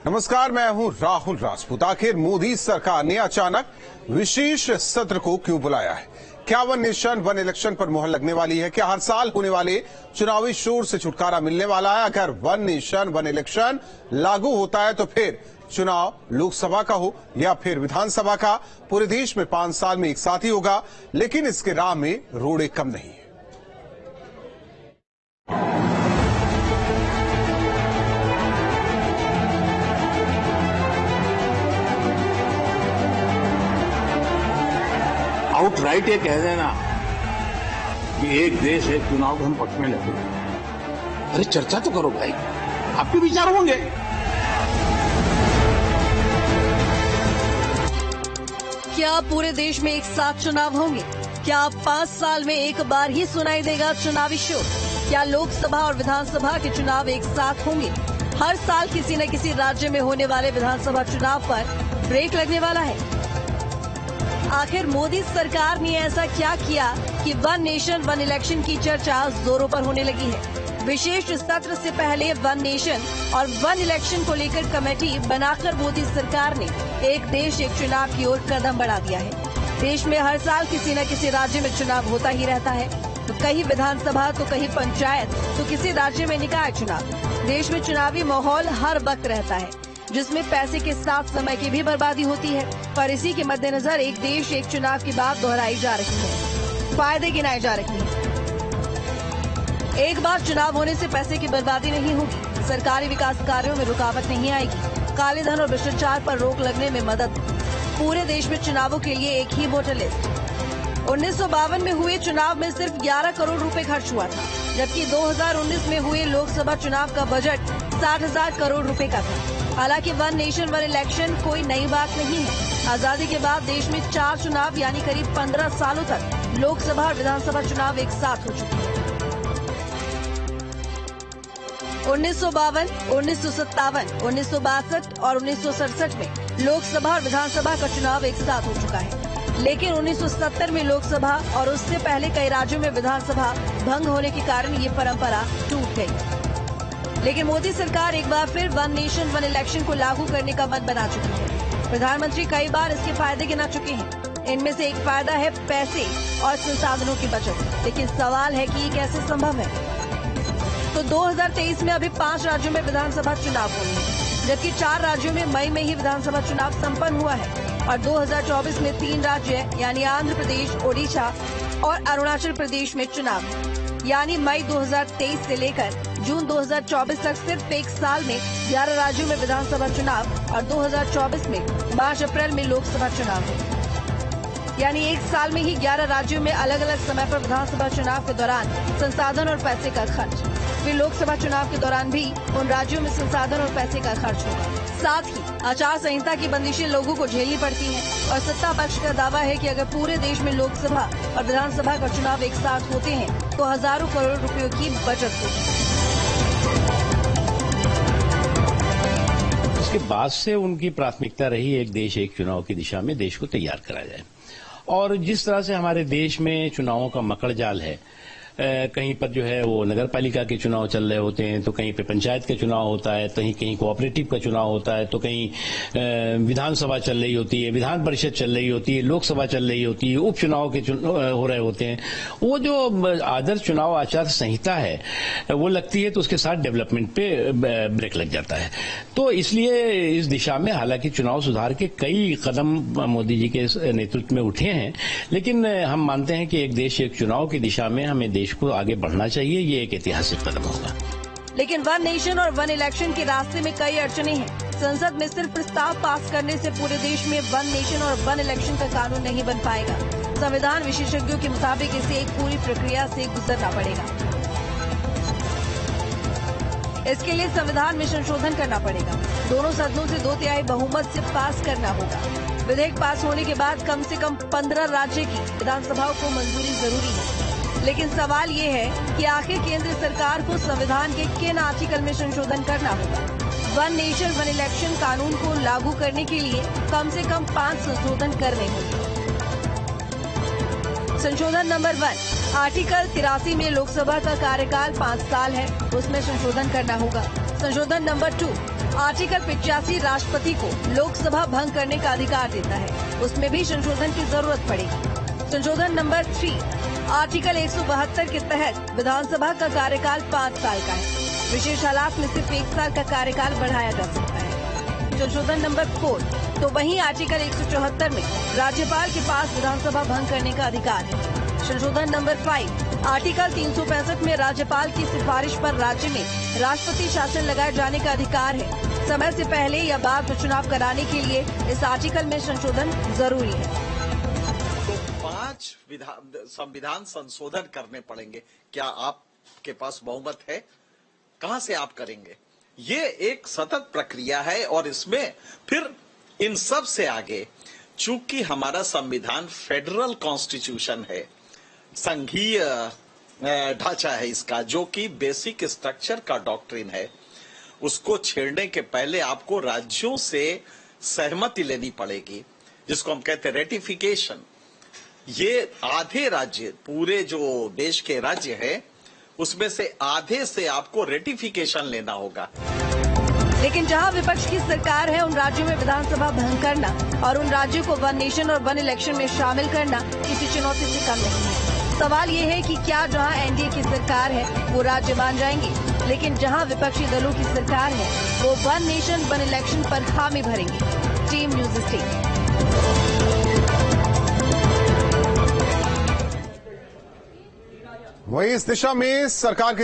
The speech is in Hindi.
नमस्कार, मैं हूं राहुल राजपूत। आखिर मोदी सरकार ने अचानक विशेष सत्र को क्यों बुलाया है? क्या वन नेशन वन इलेक्शन पर मुहर लगने वाली है? क्या हर साल होने वाले चुनावी शोर से छुटकारा मिलने वाला है? अगर वन नेशन वन इलेक्शन लागू होता है तो फिर चुनाव लोकसभा का हो या फिर विधानसभा का, पूरे देश में 5 साल में एक साथ ही होगा। लेकिन इसके राह में रोड़े कम नहीं है। आउटराइट ये कह देना कि एक देश एक चुनाव के हम पक्ष में लगे। अरे चर्चा तो करो भाई, आपके विचार होंगे। क्या पूरे देश में एक साथ चुनाव होंगे? क्या 5 साल में एक बार ही सुनाई देगा चुनावी शोर? क्या लोकसभा और विधानसभा के चुनाव एक साथ होंगे? हर साल किसी न किसी राज्य में होने वाले विधानसभा चुनाव पर ब्रेक लगने वाला है। आखिर मोदी सरकार ने ऐसा क्या किया कि वन नेशन वन इलेक्शन की चर्चा जोरों पर होने लगी है? विशेष सत्र से पहले वन नेशन और वन इलेक्शन को लेकर कमेटी बनाकर मोदी सरकार ने एक देश एक चुनाव की ओर कदम बढ़ा दिया है। देश में हर साल किसी न किसी राज्य में चुनाव होता ही रहता है, तो कहीं विधानसभा तो कहीं पंचायत तो किसी राज्य में निकाय चुनाव। देश में चुनावी माहौल हर वक्त रहता है, जिसमें पैसे के साथ समय की भी बर्बादी होती है। पर इसी के मद्देनजर एक देश एक चुनाव की बात दोहराई जा रही है, फायदे गिनाए जा रहे हैं। एक बार चुनाव होने से पैसे की बर्बादी नहीं होगी, सरकारी विकास कार्यों में रुकावट नहीं आएगी, काले धन और भ्रष्टाचार पर रोक लगने में मदद। पूरे देश में चुनावों के लिए एक ही वोटर लिस्ट। 1952 में हुए चुनाव में सिर्फ 11 करोड़ रुपए खर्च हुआ था, जबकि 2019 में हुए लोकसभा चुनाव का बजट 60,000 करोड़ रुपए का था। हालांकि वन नेशन वन इलेक्शन कोई नई बात नहीं है। आजादी के बाद देश में 4 चुनाव यानी करीब 15 सालों तक लोकसभा और विधानसभा चुनाव एक साथ हो चुके हैं। 1952, 1957, 1962 और 1967 में लोकसभा और विधानसभा का चुनाव एक साथ हो चुका है। लेकिन 1970 में लोकसभा और उससे पहले कई राज्यों में विधानसभा भंग होने के कारण ये परंपरा टूट गई। लेकिन मोदी सरकार एक बार फिर वन नेशन वन इलेक्शन को लागू करने का मन बना चुकी है। प्रधानमंत्री कई बार इसके फायदे गिना चुके हैं। इनमें से एक फायदा है पैसे और संसाधनों की बचत। लेकिन सवाल है कि ये कैसे संभव है? तो 2023 में अभी 5 राज्यों में विधानसभा चुनाव होने हैं, जबकि 4 राज्यों में मई में ही विधानसभा चुनाव संपन्न हुआ है। और 2024 में 3 राज्य यानी आंध्र प्रदेश, ओडिशा और अरुणाचल प्रदेश में चुनाव है। यानी मई 2023 से लेकर जून 2024 तक सिर्फ एक साल में 11 राज्यों में विधानसभा चुनाव और 2024 में मार्च अप्रैल में लोकसभा चुनाव है। यानी एक साल में ही 11 राज्यों में अलग अलग समय पर विधानसभा चुनाव के दौरान संसाधन और पैसे का खर्च। फिर लोकसभा चुनाव के दौरान भी उन राज्यों में संसाधन और पैसे का खर्च होगा। साथ ही आचार संहिता की बंदिशें लोगों को झेलनी पड़ती हैं और सत्ता पक्ष का दावा है कि अगर पूरे देश में लोकसभा और विधानसभा का चुनाव एक साथ होते हैं तो हजारों करोड़ रुपयों की बचत होगी। इसके बाद से उनकी प्राथमिकता रही एक देश एक चुनाव की दिशा में देश को तैयार करा जाए। और जिस तरह से हमारे देश में चुनावों का मकड़ जाल है, कहीं पर जो है वो नगर पालिका के चुनाव चल रहे होते हैं, तो कहीं पे पंचायत का चुनाव होता है, कहीं कोऑपरेटिव का चुनाव होता है, तो कहीं विधानसभा चल रही होती है, विधान परिषद चल रही होती है, लोकसभा चल रही होती है, उपचुनाव के हो रहे होते हैं। वो जो आदर्श चुनाव आचार संहिता है वो लगती है तो उसके साथ डेवलपमेंट पे ब्रेक लग जाता है। तो इसलिए इस दिशा में हालांकि चुनाव सुधार के कई कदम मोदी जी के नेतृत्व में उठे हैं, लेकिन हम मानते हैं कि एक देश एक चुनाव की दिशा में हमें देश को आगे बढ़ना चाहिए। ये एक ऐतिहासिक कदम होगा। लेकिन वन नेशन और वन इलेक्शन के रास्ते में कई अड़चने हैं। संसद में सिर्फ प्रस्ताव पास करने से पूरे देश में वन नेशन और वन इलेक्शन का कानून नहीं बन पाएगा। संविधान विशेषज्ञों के मुताबिक इसे एक पूरी प्रक्रिया से गुजरना पड़ेगा। इसके लिए संविधान में संशोधन करना पड़ेगा। दोनों सदनों से 2/3 बहुमत से पास करना होगा। विधेयक पास होने के बाद कम से कम 15 राज्य की विधानसभाओं को मंजूरी जरूरी है। लेकिन सवाल ये है कि आखिर केंद्र सरकार को संविधान के किन आर्टिकल में संशोधन करना होगा? वन नेशन वन इलेक्शन कानून को लागू करने के लिए कम से कम 5 संशोधन करने होंगे। संशोधन नंबर 1, आर्टिकल 83 में लोकसभा का कार्यकाल 5 साल है, उसमें संशोधन करना होगा। संशोधन नंबर 2, आर्टिकल 85 राष्ट्रपति को लोकसभा भंग करने का अधिकार देता है, उसमें भी संशोधन की जरूरत पड़ेगी। संशोधन नंबर 3 आर्टिकल 172 के तहत विधानसभा का कार्यकाल 5 साल का है। विशेष हालात में सिर्फ 1 साल का कार्यकाल बढ़ाया जा सकता है। संशोधन नंबर 4 तो वहीं आर्टिकल 174 में राज्यपाल के पास विधानसभा भंग करने का अधिकार है। संशोधन नंबर 5 आर्टिकल 365 में राज्यपाल की सिफारिश पर राज्य में राष्ट्रपति शासन लगाए जाने का अधिकार है। समय से पहले या बाद में चुनाव कराने के लिए इस आर्टिकल में संशोधन जरूरी है। तो 5 संविधान संशोधन करने पड़ेंगे। क्या आपके पास बहुमत है? कहां से आप करेंगे? ये एक सतत प्रक्रिया है और इसमें फिर इन सब से आगे, चूंकि हमारा संविधान फेडरल कॉन्स्टिट्यूशन है, संघीय ढांचा है इसका, जो कि बेसिक स्ट्रक्चर का डॉक्ट्रिन है, उसको छेड़ने के पहले आपको राज्यों से सहमति लेनी पड़ेगी, जिसको हम कहते हैं रेटिफिकेशन। ये आधे राज्य, पूरे जो देश के राज्य है, उसमें से आधे से आपको रेटिफिकेशन लेना होगा। लेकिन जहां विपक्ष की सरकार है, उन राज्यों में विधानसभा भंग करना और उन राज्यों को वन नेशन और वन इलेक्शन में शामिल करना किसी चुनौती से कम नहीं है। सवाल ये है कि क्या जहां एनडीए की सरकार है वो राज्य मान जाएंगे, लेकिन जहां विपक्षी दलों की सरकार है वो वन नेशन वन इलेक्शन पर खामी भरेंगे। Team news state. वहीं इस दिशा में सरकार की